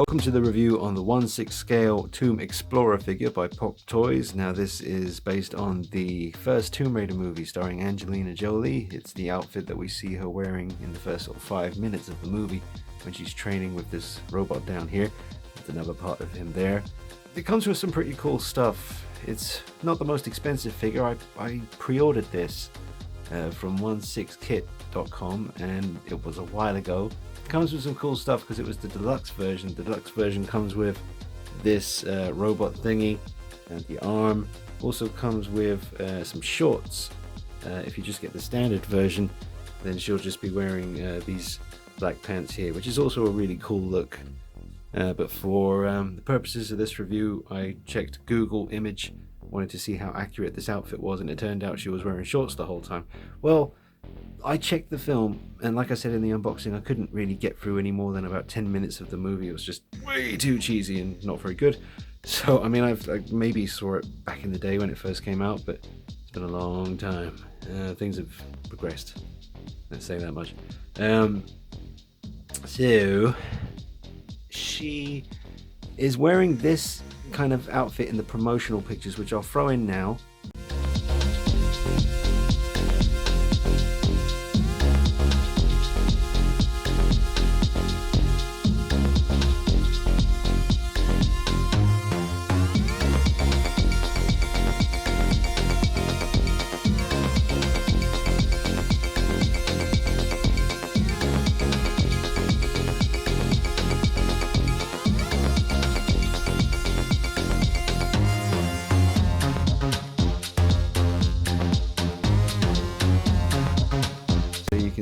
Welcome to the review on the 1/6 scale Tomb Explorer figure by Pop Toys. Now this is based on the first Tomb Raider movie starring Angelina Jolie. It's the outfit that we see her wearing in the first 5 minutes of the movie when she's training with this robot down here. It's another part of him there. It comes with some pretty cool stuff. It's not the most expensive figure. I pre-ordered this from 16kit.com and it was a while ago. Comes with some cool stuff because it was the deluxe version. The deluxe version comes with this robot thingy and the arm. Also comes with some shorts. If you just get the standard version, then she'll just be wearing these black pants here, which is also a really cool look. But for the purposes of this review, I checked Google image, wanted to see how accurate this outfit was, and it turned out she was wearing shorts the whole time. Well, I checked the film, and like I said in the unboxing, I couldn't really get through any more than about 10 minutes of the movie. It was just way too cheesy and not very good. So, I mean, I maybe saw it back in the day when it first came out, but it's been a long time. Things have progressed. Let's say that much. So, she is wearing this kind of outfit in the promotional pictures, which I'll throw in now.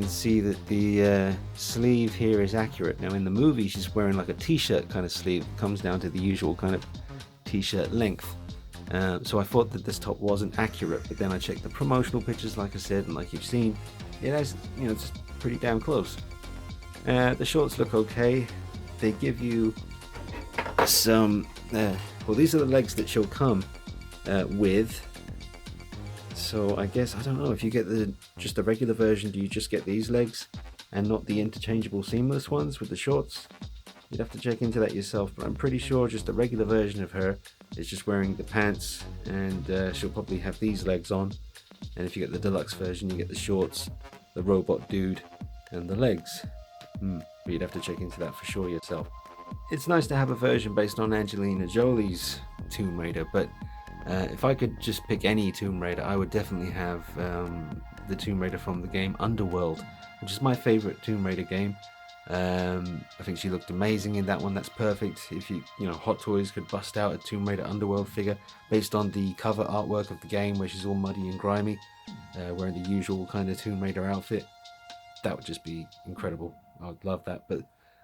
See that the sleeve here is accurate. Now in the movie she's wearing like a t-shirt kind of sleeve, comes down to the usual kind of t-shirt length. So I thought that this top wasn't accurate, but then I checked the promotional pictures, like I said, and like you've seen, it has, it's pretty damn close. The shorts look okay. They give you some well, these are the legs that she'll come with. So I guess, I don't know, if you get just the regular version, do you just get these legs and not the interchangeable seamless ones with the shorts? You'd have to check into that yourself, but I'm pretty sure just the regular version of her is just wearing the pants, and she'll probably have these legs on. And if you get the deluxe version, you get the shorts, the robot dude, and the legs. But you'd have to check into that for sure yourself. It's nice to have a version based on Angelina Jolie's Tomb Raider, but if I could just pick any Tomb Raider, I would definitely have the Tomb Raider from the game Underworld, which is my favorite Tomb Raider game. I think she looked amazing in that one. That's perfect. If Hot Toys could bust out a Tomb Raider Underworld figure based on the cover artwork of the game, where she's all muddy and grimy, wearing the usual kind of Tomb Raider outfit, that would just be incredible. I'd love that. But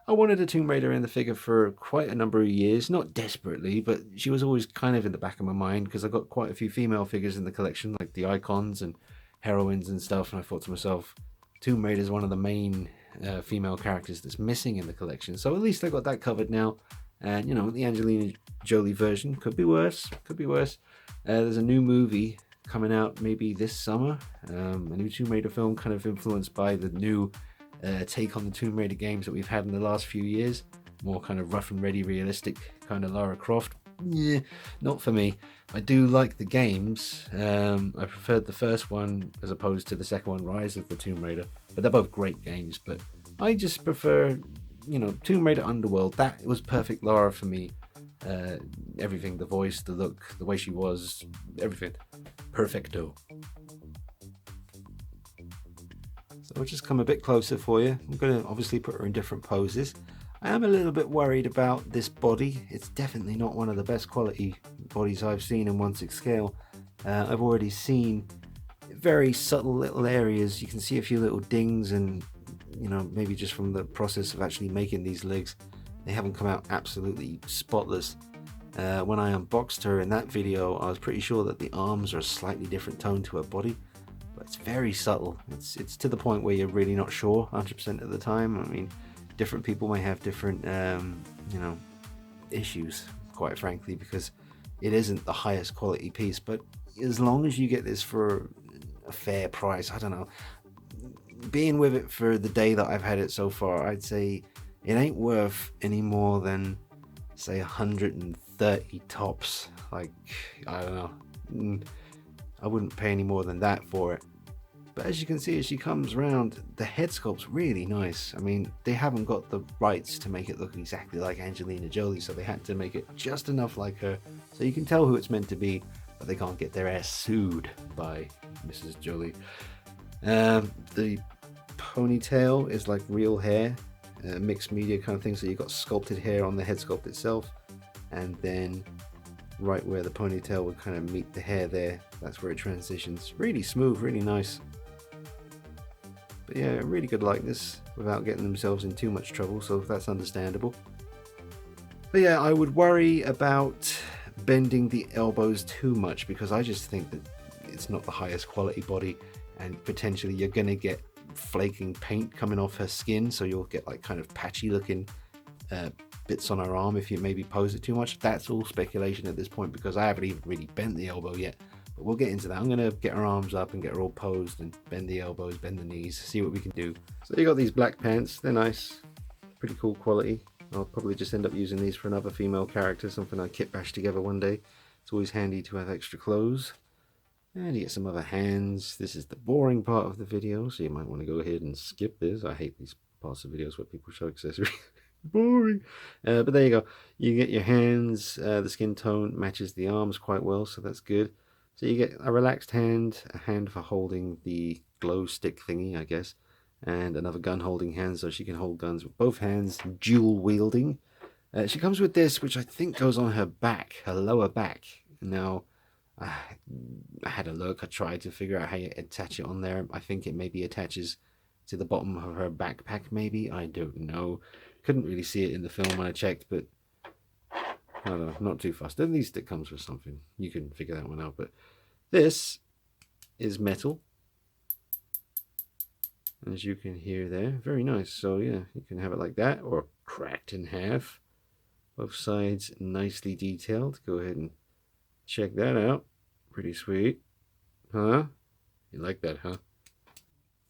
I wanted a Tomb Raider in the figure for quite a number of years, not desperately, but she was always kind of in the back of my mind because I got quite a few female figures in the collection, like the icons and heroines and stuff, and I thought to myself, Tomb Raider is one of the main female characters that's missing in the collection, so at least I got that covered now. And the Angelina Jolie version could be worse, there's a new movie coming out maybe this summer, a new Tomb Raider film kind of influenced by the new take on the Tomb Raider games that we've had in the last few years. More kind of rough and ready, realistic kind of Lara Croft. Yeah, not for me. I do like the games. I preferred the first one as opposed to the second one, Rise of the Tomb Raider. But they're both great games. But I just prefer, Tomb Raider Underworld. That was perfect Lara for me. Everything, the voice, the look, the way she was, everything. Perfecto. So I'll just come a bit closer for you. I'm going to obviously put her in different poses. I am a little bit worried about this body. It's definitely not one of the best quality bodies I've seen in 1/6 scale. I've already seen very subtle little areas. You can see a few little dings, and maybe just from the process of actually making these legs, they haven't come out absolutely spotless. When I unboxed her in that video, I was pretty sure that the arms are a slightly different tone to her body. But it's very subtle. It's to the point where you're really not sure 100% of the time. I mean, different people may have different issues, quite frankly, because it isn't the highest quality piece. But as long as you get this for a fair price, I don't know, being with it for the day that I've had it so far, I'd say it ain't worth any more than say 130 tops. Like, I don't know. I wouldn't pay any more than that for it. But as you can see, as she comes around, the head sculpt's really nice. I mean, they haven't got the rights to make it look exactly like Angelina Jolie, so they had to make it just enough like her, so you can tell who it's meant to be, but they can't get their ass sued by Mrs. Jolie. The ponytail is like real hair, mixed media kind of thing, so you've got sculpted hair on the head sculpt itself, and then right where the ponytail would kind of meet the hair there, that's where it transitions. Really smooth, really nice. But yeah, really good likeness without getting themselves in too much trouble, so that's understandable. But yeah, I would worry about bending the elbows too much, because I just think that it's not the highest quality body, and potentially you're going to get flaking paint coming off her skin, so you'll get like kind of patchy looking bits on her arm if you maybe pose it too much. That's all speculation at this point, because I haven't even really bent the elbow yet. But we'll get into that. I'm going to get her arms up and get her all posed and bend the elbows, bend the knees, see what we can do. So you got these black pants. They're nice. Pretty cool quality. I'll probably just end up using these for another female character, something I kit bash together one day. It's always handy to have extra clothes. And you get some other hands. This is the boring part of the video, so you might want to go ahead and skip this. I hate these parts of videos where people show accessories. Boring. But there you go. You get your hands. The skin tone matches the arms quite well, so that's good. So you get a relaxed hand, a hand for holding the glow stick thingy, I guess, and another gun holding hand, so she can hold guns with both hands, dual wielding. She comes with this, which I think goes on her back, her lower back. Now, I had a look. I tried to figure out how you attach it on there. I think it maybe attaches to the bottom of her backpack, maybe. I don't know. Couldn't really see it in the film when I checked, but I don't know, not too fussed. At least it comes with something. You can figure that one out. But this is metal, as you can hear there. Very nice. So yeah, you can have it like that, or cracked in half. Both sides nicely detailed. Go ahead and check that out. Pretty sweet. Huh? You like that, huh?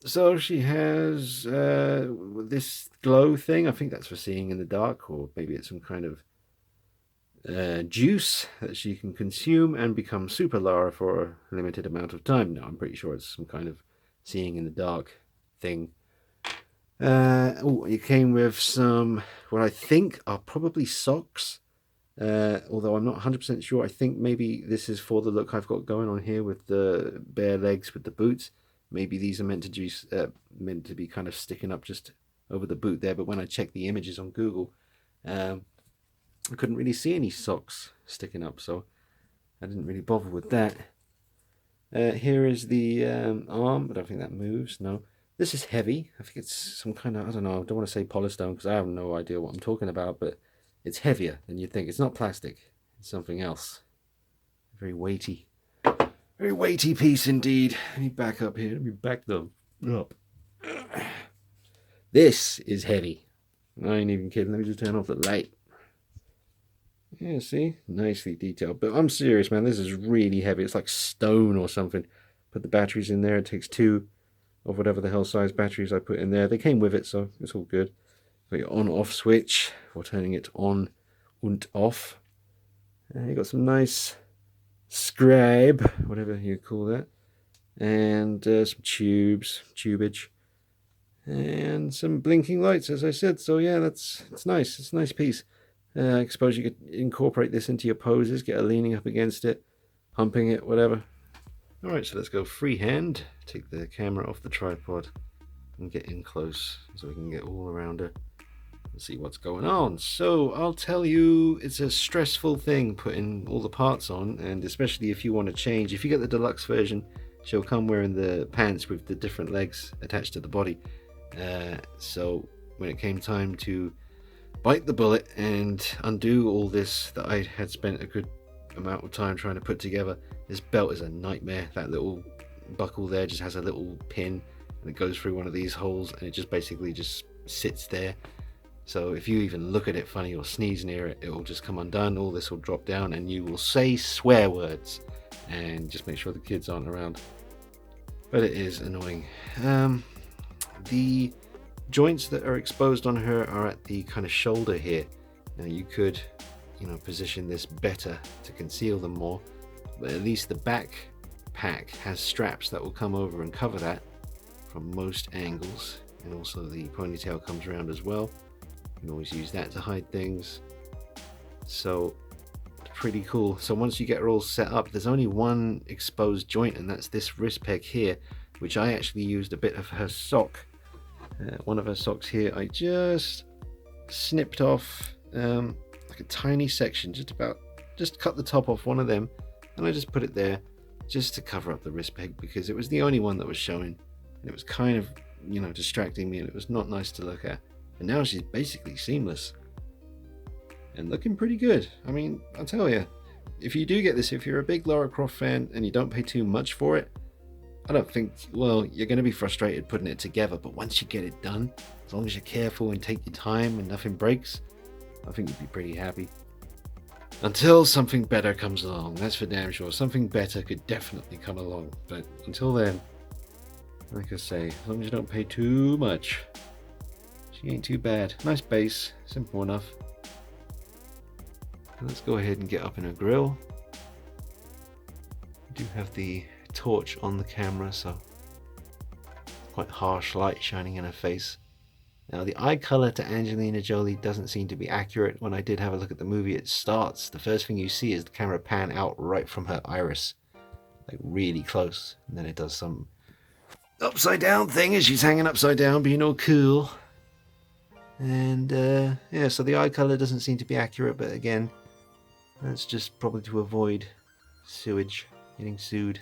So she has this glow thing. I think that's for seeing in the dark, or maybe it's some kind of juice that she can consume and become Super Lara for a limited amount of time. No, I'm pretty sure it's some kind of seeing in the dark thing. It came with some, what I think are probably socks. Although I'm not 100% sure. I think maybe this is for the look I've got going on here with the bare legs with the boots. Maybe these are meant to be kind of sticking up just over the boot there. But when I checked the images on Google, I couldn't really see any socks sticking up, so I didn't really bother with that. Here is the arm. I don't think that moves. No. This is heavy. I think it's some kind of, I don't know, I don't want to say polystone because I have no idea what I'm talking about, but it's heavier than you'd think. It's not plastic. It's something else. Very weighty. Very weighty piece indeed. Let me back up here. Let me back them up. This is heavy. I ain't even kidding. Let me just turn off the light. Yeah, see? Nicely detailed. But I'm serious, man. This is really heavy. It's like stone or something. Put the batteries in there. It takes 2 of whatever the hell size batteries I put in there. They came with it, so it's all good. Got your on-off switch for turning it on and off. You got some nice scribe, whatever you call that. And some tubage. And some blinking lights, as I said. So yeah, it's nice. It's a nice piece. I suppose you could incorporate this into your poses, get her leaning up against it, humping it, whatever. Alright, so let's go freehand. Take the camera off the tripod and get in close so we can get all around her and see what's going on. So I'll tell you, it's a stressful thing putting all the parts on, and especially if you want to change. If you get the deluxe version, she'll come wearing the pants with the different legs attached to the body. So when it came time to bite the bullet and undo all this that I had spent a good amount of time trying to put together, this belt is a nightmare. That little buckle there just has a little pin and it goes through one of these holes, and it just basically just sits there. So if you even look at it funny or sneeze near it, it will just come undone. All this will drop down and you will say swear words, and just make sure the kids aren't around. But it is annoying. The joints that are exposed on her are at the kind of shoulder here. Now you could position this better to conceal them more. But at least the backpack has straps that will come over and cover that from most angles. And also the ponytail comes around as well. You can always use that to hide things. So pretty cool. So once you get her all set up, there's only one exposed joint, and that's this wrist peg here, which I actually used a bit of her sock. One of her socks here, I just snipped off like a tiny section, just cut the top off one of them, and I just put it there just to cover up the wrist peg, because it was the only one that was showing, and it was kind of distracting me, and it was not nice to look at. And now she's basically seamless and looking pretty good. I mean, I'll tell you, if you do get this, if you're a big Lara Croft fan and you don't pay too much for it, I don't think, well, you're going to be frustrated putting it together, but once you get it done, as long as you're careful and take your time and nothing breaks, I think you'd be pretty happy. Until something better comes along, that's for damn sure. Something better could definitely come along, but until then, like I say, as long as you don't pay too much, she ain't too bad. Nice base, simple enough. Let's go ahead and get up in her grill. We do have the torch on the camera, so quite harsh light shining in her face. Now the eye color to Angelina Jolie doesn't seem to be accurate. When I did have a look at the movie, it starts, the first thing you see is the camera pan out right from her iris, like really close, and then it does some upside down thing as she's hanging upside down being all cool. And yeah, so the eye color doesn't seem to be accurate, but again, that's just probably to avoid sewage, getting sued.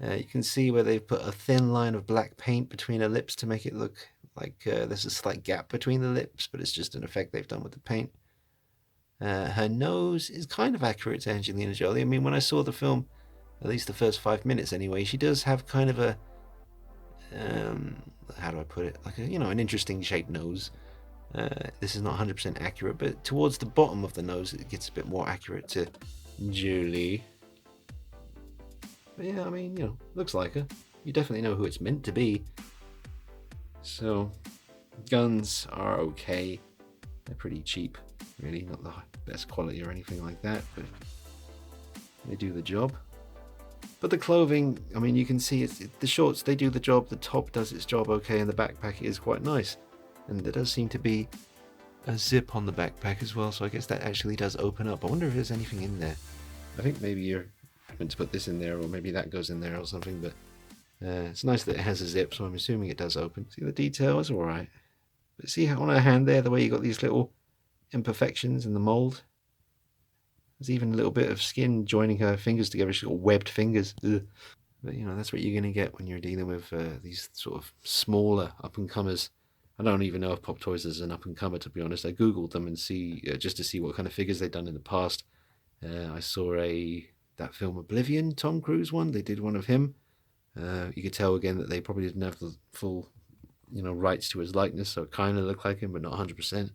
You can see where they've put a thin line of black paint between her lips to make it look like there's a slight gap between the lips, but it's just an effect they've done with the paint. Her nose is kind of accurate to Angelina Jolie. I mean, when I saw the film, at least the first 5 minutes anyway, she does have kind of a, how do I put it, like a, an interesting shaped nose. This is not 100% accurate, but towards the bottom of the nose it gets a bit more accurate to Julie. But yeah, I mean, looks like her. You definitely know who it's meant to be. So, guns are okay. They're pretty cheap, really, not the best quality or anything like that, but they do the job. But the clothing, I mean, you can see the shorts, they do the job, the top does its job okay, and the backpack is quite nice. And there does seem to be a zip on the backpack as well, so I guess that actually does open up. I wonder if there's anything in there. I think maybe you're meant to put this in there, or maybe that goes in there or something, but it's nice that it has a zip, so I'm assuming it does open. See the detail is alright. But see how on her hand there, the way you got these little imperfections in the mould? There's even a little bit of skin joining her fingers together. She's got webbed fingers. Ugh. But that's what you're going to get when you're dealing with these sort of smaller up-and-comers. I don't even know if Pop Toys is an up-and-comer, to be honest. I googled them and see just to see what kind of figures they've done in the past. I saw that film Oblivion, Tom Cruise one. They did one of him. You could tell again that they probably didn't have the full, rights to his likeness, so it kind of looked like him, but not 100%.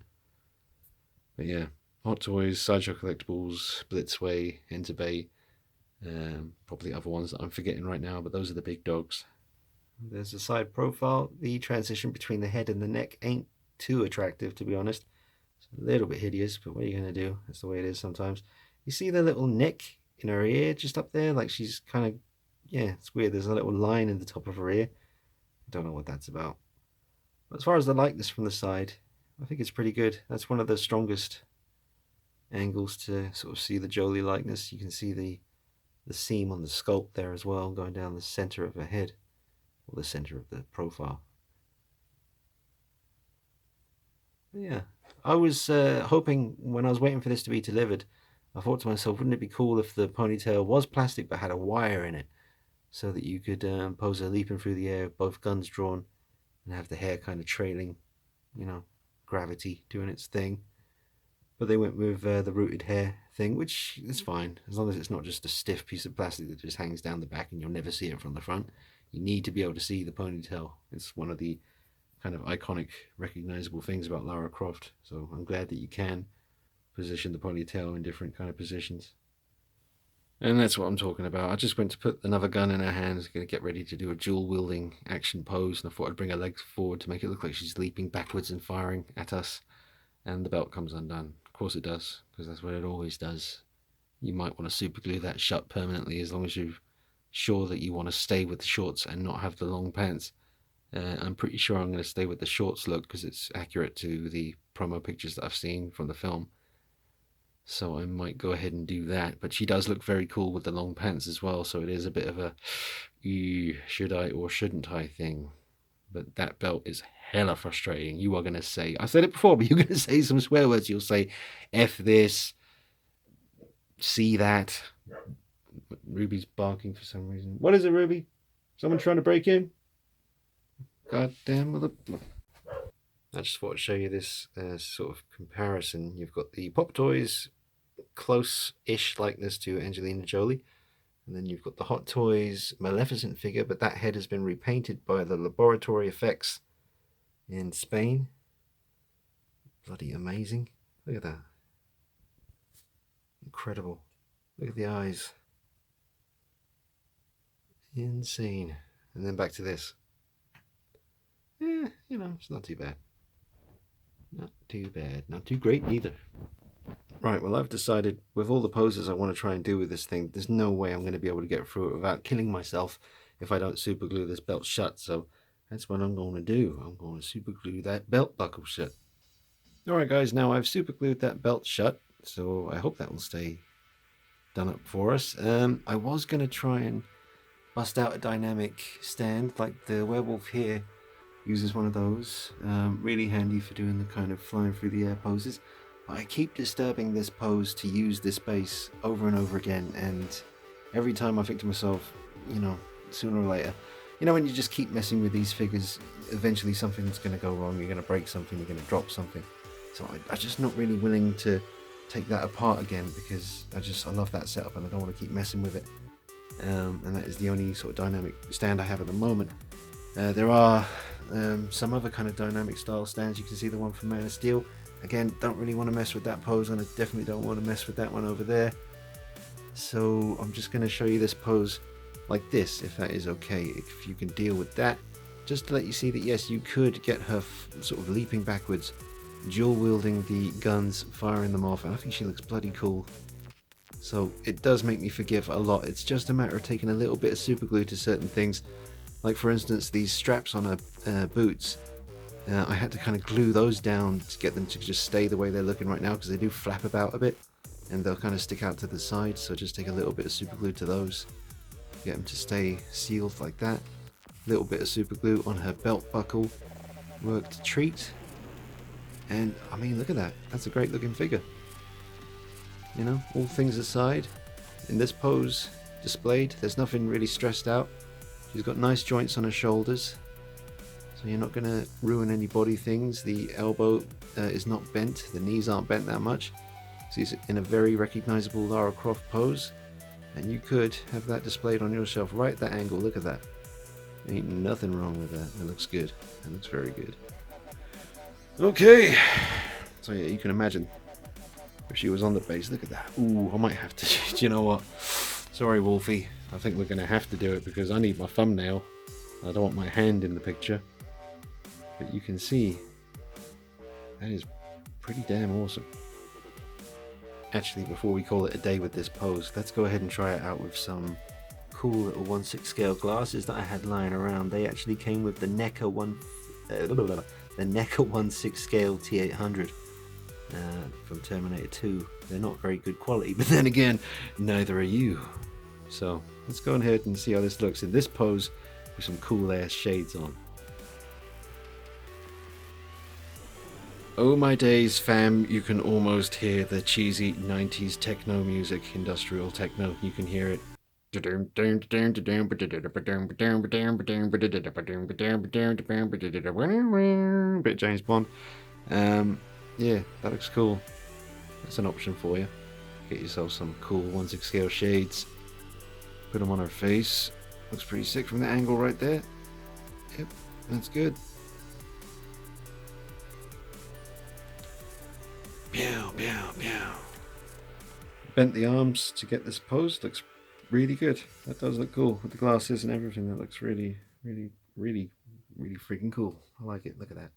But yeah, Hot Toys, Sideshow Collectibles, Blitzway, Enterbay, probably other ones that I'm forgetting right now, but those are the big dogs. There's a side profile. The transition between the head and the neck ain't too attractive, to be honest. It's a little bit hideous, but what are you going to do? That's the way it is sometimes. You see the little nick in her ear just up there? Like she's kind of, yeah, it's weird. There's a little line in the top of her ear. I don't know what that's about. But as far as the likeness from the side, I think it's pretty good. That's one of the strongest angles to sort of see the Jolie likeness. You can see the seam on the sculpt there as well, going down the center of her head, or the center of the profile. But yeah, I was hoping when I was waiting for this to be delivered, I thought to myself, wouldn't it be cool if the ponytail was plastic but had a wire in it, so that you could pose her leaping through the air, both guns drawn, and have the hair kind of trailing, gravity doing its thing. But they went with the rooted hair thing, which is fine, as long as it's not just a stiff piece of plastic that just hangs down the back and you'll never see it from the front. You need to be able to see the ponytail. It's one of the kind of iconic, recognizable things about Lara Croft. So I'm glad that you can position the ponytail in different kind of positions. And that's what I'm talking about. I just went to put another gun in her hand, going to get ready to do a dual-wielding action pose, and I thought I'd bring her legs forward to make it look like she's leaping backwards and firing at us. And the belt comes undone. of course it does, because that's what it always does. You might want to super glue that shut permanently, as long as you're sure that you want to stay with the shorts and not have the long pants. I'm pretty sure I'm going to stay with the shorts look because it's accurate to the promo pictures that I've seen from the film. So I might go ahead and do that. But she does look very cool with the long pants as well, so it is a bit of a should I or shouldn't I thing. But that belt is hella frustrating. You are going to say, I said it before, but you're going to say some swear words. You'll say, F this, see that. Ruby's barking for some reason. What is it, Ruby? Someone trying to break in? Goddamn mother. I just thought I'd show you this sort of comparison. You've got the Pop Toys close-ish likeness to Angelina Jolie. And then you've got the Hot Toys Maleficent figure, but that head has been repainted by the Laboratory Effects in Spain. Bloody amazing. Look at that. Incredible. Look at the eyes. Insane. And then back to this. Yeah, you know, it's not too bad. Not too bad. Not too great neither. Right, well, I've decided with all the poses I want to try and do with this thing, there's no way I'm going to be able to get through it without killing myself if I don't super glue this belt shut. So that's what I'm going to do. I'm going to super glue that belt buckle shut. Alright guys, now I've super glued that belt shut, so I hope that will stay done up for us. I was going to try and bust out a dynamic stand like the werewolf here uses one of those. Really handy for doing the kind of flying through the air poses. But I keep disturbing this pose to use this base over and over again, and every time I think to myself, you know, sooner or later, you know, when you just keep messing with these figures, eventually something's going to go wrong. You're going to break something, you're going to drop something. So I'm just not really willing to take that apart again, because I love that setup and I don't want to keep messing with it. And that is the only sort of dynamic stand I have at the moment. There are some other kind of dynamic style stands. You can see the one from Man of Steel. Again, don't really want to mess with that pose, and I definitely don't want to mess with that one over there. So I'm just going to show you this pose like this, if that is okay, if you can deal with that. Just to let you see that yes, you could get her sort of leaping backwards, dual wielding the guns, firing them off, and I think she looks bloody cool. So it does make me forgive a lot. It's just a matter of taking a little bit of super glue to certain things. Like for instance, these straps on her boots. I had to kind of glue those down to get them to just stay the way they're looking right now, because they do flap about a bit and they'll kind of stick out to the side. So just take a little bit of super glue to those, get them to stay sealed like that. A little bit of super glue on her belt buckle, worked a treat. And I mean, look at that. That's a great looking figure. You know, all things aside, in this pose displayed, there's nothing really stressed out. She's got nice joints on her shoulders, so you're not going to ruin any body things. The elbow is not bent, the knees aren't bent that much. So she's in a very recognizable Lara Croft pose, and you could have that displayed on your shelf right at that angle. Look at that. Ain't nothing wrong with that. It looks good. It looks very good. Okay, so yeah, you can imagine if she was on the base. Look at that. Ooh, I might have to. Do you know what? Sorry, Wolfie. I think we're going to have to do it because I need my thumbnail. I don't want my hand in the picture. But you can see that is pretty damn awesome. Actually, before we call it a day with this pose, let's go ahead and try it out with some cool little 1/6 scale glasses that I had lying around. They actually came with the NECA 1/6 scale T800 from Terminator 2. They're not very good quality, but then again, neither are you. So let's go ahead and see how this looks in this pose with some cool ass shades on. Oh my days, fam, you can almost hear the cheesy 90s techno music, industrial techno. You can hear it. Bit James Bond. Yeah, that looks cool. That's an option for you. Get yourself some cool 1/6 scale shades. Put them on her face. Looks pretty sick from the angle right there. Yep, that's good. Meow, meow, meow. Bent the arms to get this pose. Looks really good. That does look cool with the glasses and everything. That looks really, really, really, really freaking cool. I like it. Look at that.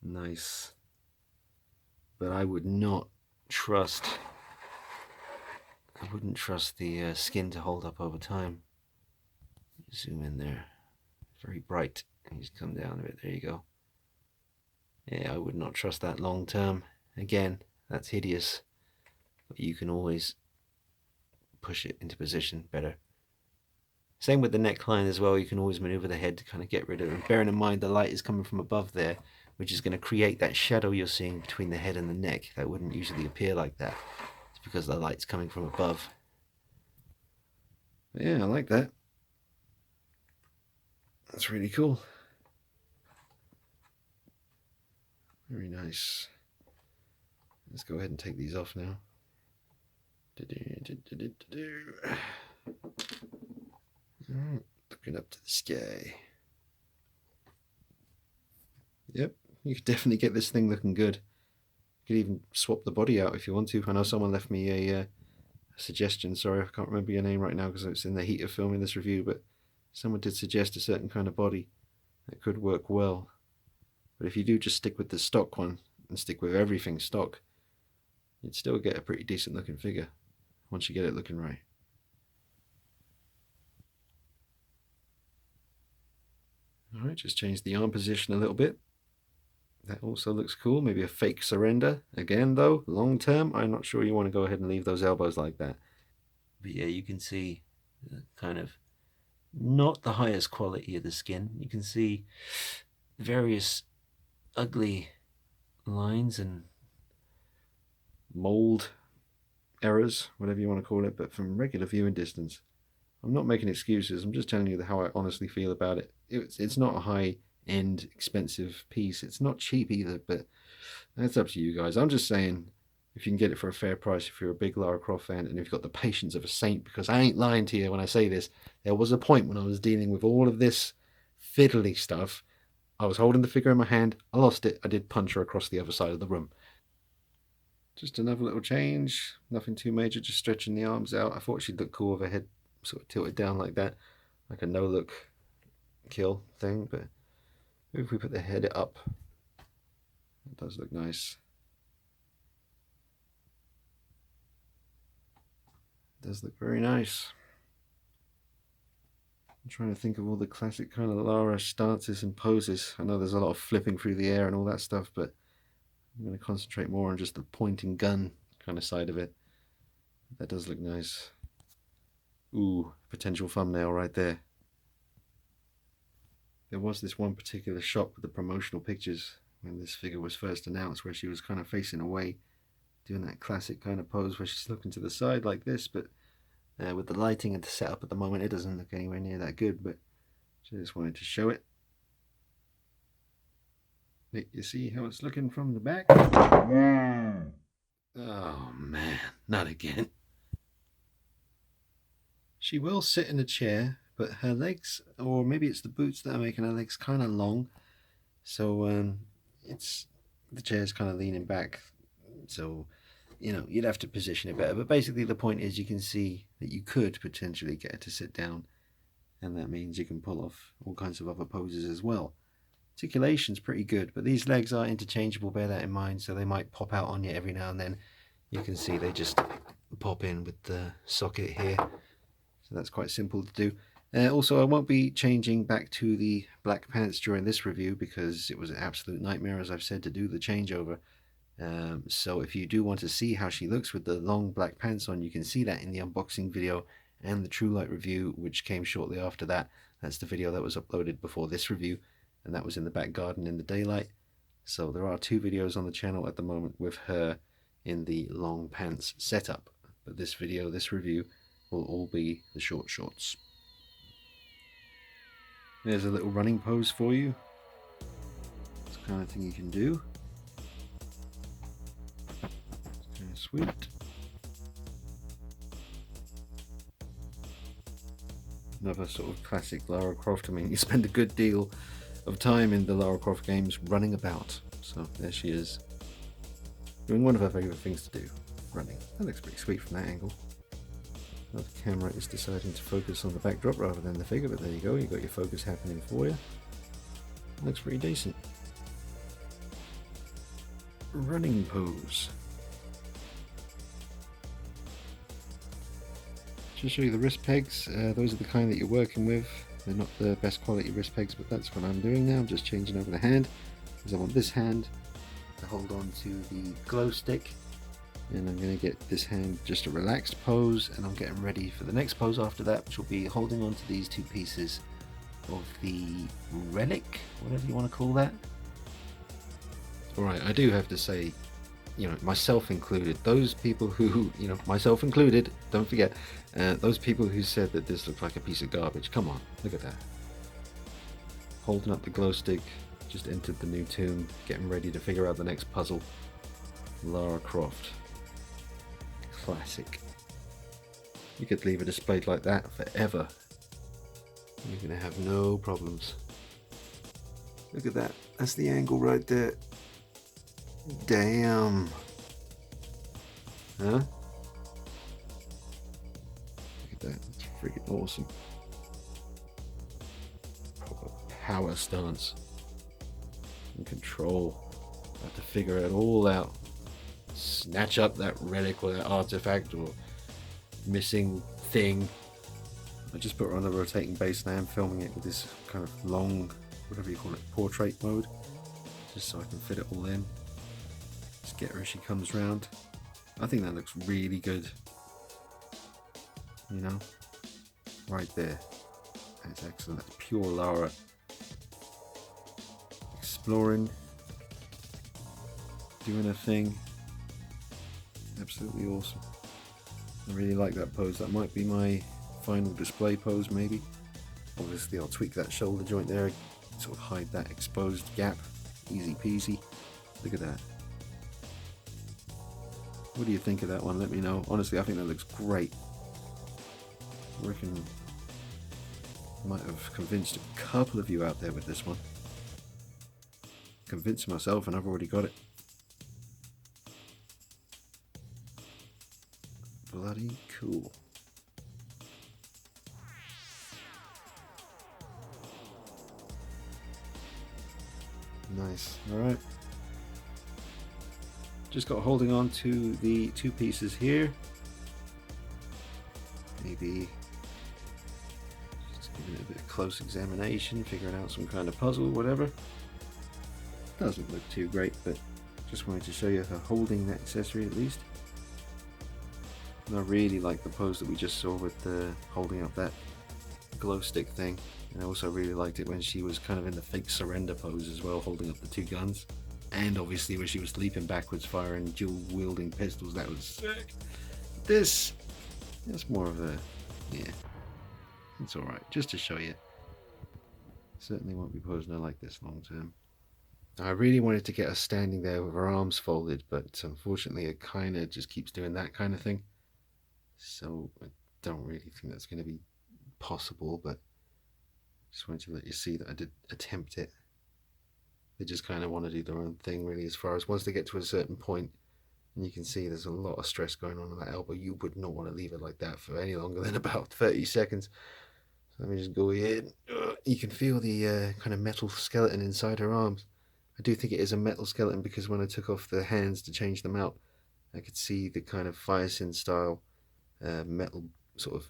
Nice. but I would not trust. I wouldn't trust the skin to hold up over time. Zoom in there. Very bright. And just come down a bit. There you go. Yeah, I would not trust that long term. Again, that's hideous. But you can always push it into position better. Same with the neckline as well. You can always maneuver the head to kind of get rid of it. And bearing in mind the light is coming from above there, which is going to create that shadow you're seeing between the head and the neck. That wouldn't usually appear like that. It's because the light's coming from above. But yeah, I like that. That's really cool. Very nice. Let's go ahead and take these off now. Looking up to the sky. Yep, you could definitely get this thing looking good. You could even swap the body out if you want to. I know someone left me a suggestion. Sorry, I can't remember your name right now because it's in the heat of filming this review, but someone did suggest a certain kind of body that could work well. But if you do just stick with the stock one and stick with everything stock, you'd still get a pretty decent looking figure once you get it looking right. Alright, just change the arm position a little bit. That also looks cool. Maybe a fake surrender. Again though, long term, I'm not sure you want to go ahead and leave those elbows like that. But yeah, you can see kind of not the highest quality of the skin. You can see various ugly lines and mold errors, whatever you want to call it, but from regular viewing distance, I'm not making excuses. I'm just telling you how I honestly feel about it. It's not a high-end, expensive piece. It's not cheap either, but that's up to you guys. I'm just saying, if you can get it for a fair price, if you're a big Lara Croft fan, and if you've got the patience of a saint, because I ain't lying to you when I say this, there was a point when I was dealing with all of this fiddly stuff. I was holding the figure in my hand, I lost it, I did punch her across the other side of the room. Just another little change, nothing too major, just stretching the arms out. I thought she'd look cool with her head sort of tilted down like that, like a no-look kill thing, but if we put the head up, it does look nice. It does look very nice. I'm trying to think of all the classic kind of Lara stances and poses. I know there's a lot of flipping through the air and all that stuff, but I'm going to concentrate more on just the point and gun kind of side of it. That does look nice. Ooh, potential thumbnail right there. There was this one particular shot with the promotional pictures when this figure was first announced where she was kind of facing away, doing that classic kind of pose where she's looking to the side like this, but with the lighting and the setup at the moment, it doesn't look anywhere near that good, but I just wanted to show it. You see how it's looking from the back? Oh man, not again. She will sit in a chair, but her legs, or maybe it's the boots that are making her legs kind of long, so it's the chair's kind of leaning back, so you know, you'd have to position it better. But basically the point is you can see that you could potentially get her to sit down, and that means you can pull off all kinds of other poses as well. Articulation's pretty good, but these legs are interchangeable, bear that in mind, so they might pop out on you every now and then. You can see they just pop in with the socket here, so that's quite simple to do. Also, I won't be changing back to the black pants during this review because it was an absolute nightmare, as I've said, to do the changeover. So if you do want to see how she looks with the long black pants on, you can see that in the unboxing video and the True Light review, which came shortly after that. That's the video that was uploaded before this review, and that was in the back garden in the daylight. So there are 2 videos on the channel at the moment with her in the long pants setup, but this video, this review, will all be the short shorts. There's a little running pose for you. It's the kind of thing you can do. It's kind of sweet. Another sort of classic Lara Croft. I mean, you spend a good deal of time in the Lara Croft games running about. So there she is, doing one of her favourite things to do, running. That looks pretty sweet from that angle. Now the camera is deciding to focus on the backdrop rather than the figure, but there you go, you've got your focus happening for you. Looks pretty decent. running pose. Just show you the wrist pegs. Those are the kind that you're working with. They're not the best quality wrist pegs, but that's what I'm doing now. I'm just changing over the hand because I want this hand to hold on to the glow stick, and I'm going to get this hand just a relaxed pose, and I'm getting ready for the next pose after that, which will be holding on to these two pieces of the relic, whatever you want to call that. Alright, I do have to say, you know, myself included, those people who, you know, myself included, don't forget, those people who said that this looked like a piece of garbage, come on, look at that. Holding up the glow stick, just entered the new tomb, getting ready to figure out the next puzzle. Lara Croft. Classic. You could leave it displayed like that forever. You're going to have no problems. Look at that, that's the angle right there. Damn. Huh? Look at that. That's freaking awesome. Proper power stance. And control. I have to figure it all out. Snatch up that relic or that artifact or missing thing. I just put her on the rotating base and I am filming it with this kind of long, whatever you call it, portrait mode. Just so I can fit it all in. Just get her as she comes round. I think that looks really good. You know, right there. That's excellent. That's pure Lara. Exploring, doing her thing. Absolutely awesome. I really like that pose. That might be my final display pose, maybe. Obviously, I'll tweak that shoulder joint there, sort of hide that exposed gap. Easy peasy. Look at that. What do you think of that one? Let me know. Honestly, I think that looks great. I reckon I might have convinced a couple of you out there with this one. Convinced myself and I've already got it. Bloody cool. Nice. Alright. Just got holding on to the two pieces here. Maybe just giving it a bit of close examination, figuring out some kind of puzzle, whatever. Doesn't look too great, but just wanted to show you her holding that accessory at least. And I really like the pose that we just saw with the holding up that glow stick thing. And I also really liked it when she was kind of in the fake surrender pose as well, holding up the two guns. And obviously when she was leaping backwards, firing dual wielding pistols, that was sick. That's more of a, yeah, it's alright, just to show you. Certainly won't be posing her like this long term. I really wanted to get her standing there with her arms folded, but unfortunately it kind of just keeps doing that kind of thing. So I don't really think that's going to be possible, but just wanted to let you see that I did attempt it. They just kind of want to do their own thing really, as far as once they get to a certain point, and you can see there's a lot of stress going on that elbow. You would not want to leave it like that for any longer than about 30 seconds. So let me just go in. You can feel the kind of metal skeleton inside her arms. I do think it is a metal skeleton because when I took off the hands to change them out, I could see the kind of Firesin style metal sort of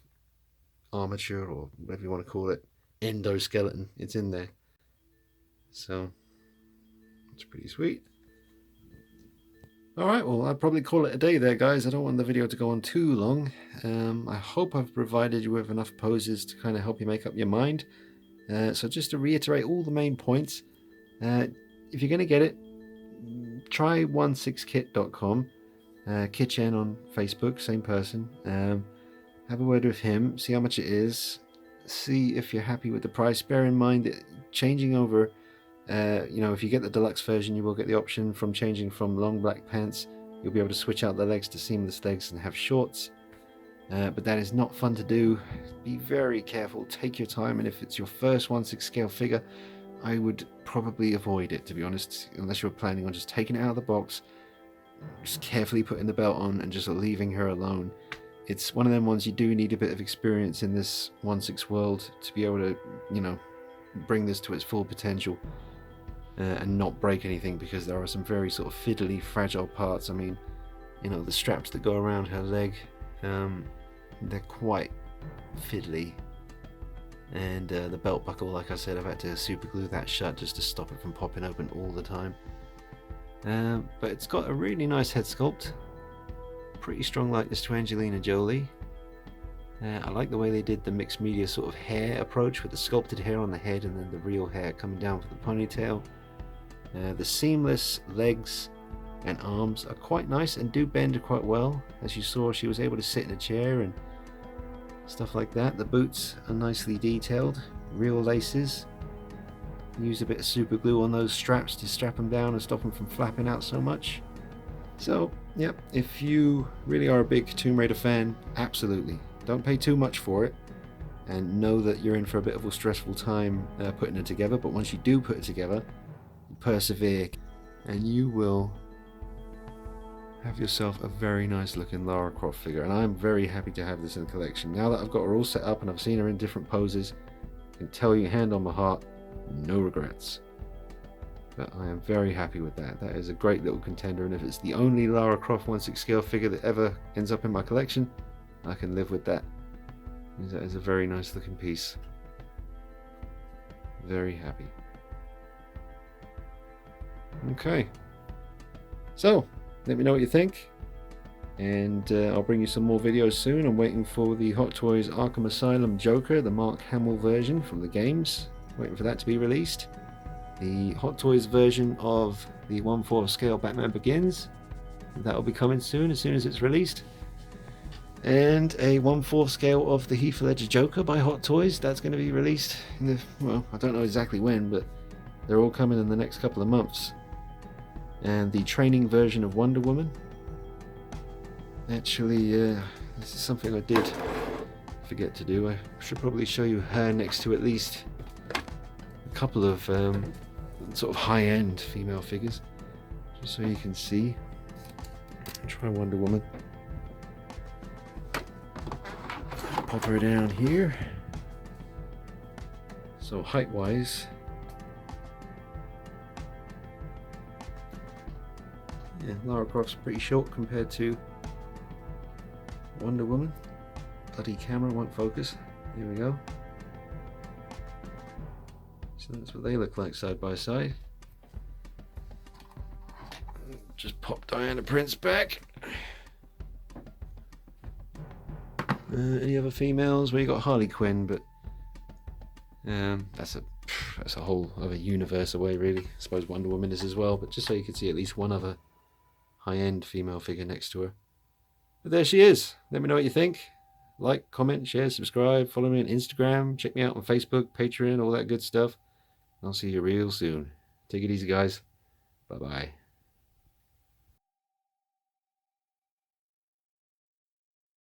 armature, or whatever you want to call it, endoskeleton. It's in there. So it's pretty sweet. Alright, well, I'll probably call it a day there, guys. I don't want the video to go on too long. I hope I've provided you with enough poses to kind of help you make up your mind. So just to reiterate all the main points, if you're going to get it, try 16kit.com, Kitchen on Facebook, same person. Have a word with him, see how much it is, see if you're happy with the price. Bear in mind that changing over, you know, if you get the deluxe version, you will get the option from changing from long black pants. You'll be able to switch out the legs to seamless legs and have shorts. But that is not fun to do. Be very careful, take your time, and if it's your first 1/6 scale figure, I would probably avoid it, to be honest, unless you're planning on just taking it out of the box, just carefully putting the belt on and just leaving her alone. It's one of them ones you do need a bit of experience in this 1/6 world to be able to, you know, bring this to its full potential. and not break anything, because there are some very sort of fiddly, fragile parts. I mean, you know, the straps that go around her leg, they're quite fiddly, and the belt buckle, like I said, I've had to super glue that shut just to stop it from popping open all the time. But it's got a really nice head sculpt, pretty strong likeness to Angelina Jolie. I like the way they did the mixed media sort of hair approach, with the sculpted hair on the head and then the real hair coming down for the ponytail. The seamless legs and arms are quite nice and do bend quite well. As you saw, she was able to sit in a chair and stuff like that. The boots are nicely detailed, real laces. Use a bit of super glue on those straps to strap them down and stop them from flapping out so much. So, yeah, if you really are a big Tomb Raider fan, absolutely. Don't pay too much for it, and know that you're in for a bit of a stressful time putting it together, but once you do put it together, persevere, and you will have yourself a very nice looking Lara Croft figure. And I'm very happy to have this in the collection. Now that I've got her all set up and I've seen her in different poses, I can tell you, hand on my heart, no regrets. But I am very happy with that. That is a great little contender, and if it's the only Lara Croft 1/6 scale figure that ever ends up in my collection, I can live with that. That is a very nice looking piece. Very happy. Okay. So, let me know what you think. And I'll bring you some more videos soon. I'm waiting for the Hot Toys Arkham Asylum Joker, the Mark Hamill version from the games. Waiting for that to be released. The Hot Toys version of the 1/4 scale Batman Begins. That'll be coming soon as it's released. And a 1/4 scale of the Heath Ledger Joker by Hot Toys. That's going to be released in the, well, I don't know exactly when, but they're all coming in the next couple of months. And the training version of Wonder Woman. Actually, this is something I did forget to do. I should probably show you her next to at least a couple of sort of high-end female figures, just so you can see. Try Wonder Woman. Pop her down here. So height-wise, yeah, Lara Croft's pretty short compared to Wonder Woman. Bloody camera won't focus. Here we go. So that's what they look like side by side. Just pop Diana Prince back. Any other females? Well, you got Harley Quinn, but that's a whole other universe away, really. I suppose Wonder Woman is as well, but just so you can see at least one other high-end female figure next to her. But there she is. Let me know what you think. Like, comment, share, subscribe, follow me on Instagram, check me out on Facebook, Patreon, all that good stuff. I'll see you real soon. Take it easy, guys. Bye-bye.